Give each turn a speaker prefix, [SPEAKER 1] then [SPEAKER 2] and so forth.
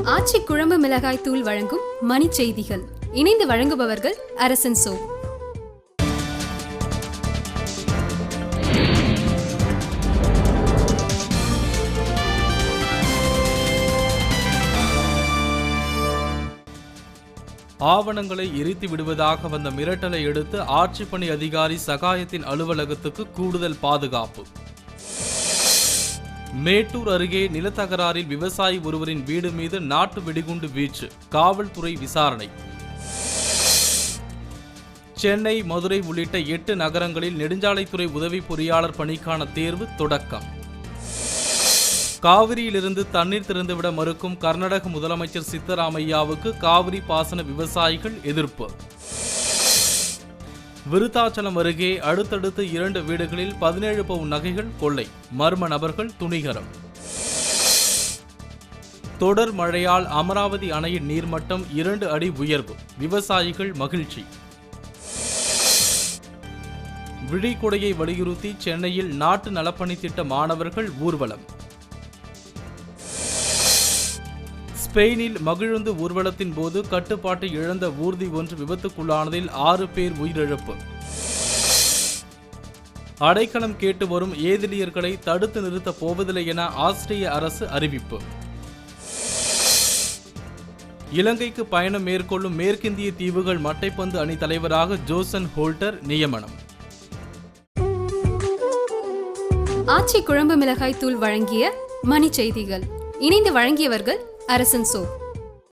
[SPEAKER 1] ஆச்சி குழம்பு மிளகாய் தூள் வழங்கும் மணி செய்திகள். இணைந்து வழங்குபவர்கள் அரசன் சோ.
[SPEAKER 2] ஆவணங்களை எரித்து விடுவதாக வந்த மிரட்டலை எடுத்து ஆட்சிப்பணி அதிகாரி சகாயத்தின் அலுவலகத்துக்கு கூடுதல் பாதுகாப்பு. மேட்டூர் அருகே நிலத்தகராறில் விவசாயி ஒருவரின் வீடு மீது நாட்டு வெடிகுண்டு வீச்சு, காவல்துறை விசாரணை. சென்னை, மதுரை உள்ளிட்ட 8 நகரங்களில் நெடுஞ்சாலைத்துறை உதவி பொறியாளர் பணிக்கான தேர்வு தொடக்கம். காவிரியிலிருந்து தண்ணீர் திறந்துவிட மறுக்கும் கர்நாடக முதலமைச்சர் சித்தராமையாவுக்கு காவிரி பாசன விவசாயிகள் எதிர்ப்பு. விருத்தாச்சலம் அருகே அடுத்தடுத்து 2 வீடுகளில் 17 பவுன் நகைகள் கொள்ளை, மர்ம நபர்கள் துணிகரம். தொடர் மழையால் அமராவதி அணையின் நீர்மட்டம் 2 அடி உயர்வு, விவசாயிகள் மகிழ்ச்சி. விழிகொடையை வலியுறுத்தி சென்னையில் நாட்டு நலப்பணி திட்ட மாணவர்கள் ஊர்வலம். ஸ்பெயினில் மகிழுந்து ஊர்வலத்தின் போது கட்டுப்பாட்டை இழந்த ஊர்தி ஒன்று விபத்துக்குள்ளானதில் 6 பேர் உயிரிழப்பு. அடைக்கலம் கேட்டு வரும் ஏதிலியர்களை தடுத்து நிறுத்தப் போவதில்லை என ஆஸ்திரிய அரசு அறிவிப்பு. இலங்கைக்கு பயணம் மேற்கொள்ளும் மேற்கிந்திய தீவுகள் மட்டைப்பந்து அணி தலைவராக ஜோசன் ஹோல்டர் நியமனம்.
[SPEAKER 1] ஆச்சி குழம்பு மிளகாய் தூள் வழங்கிய மணி செய்திகள். இணைந்து வழங்கியவர்கள் அரசன் சோ.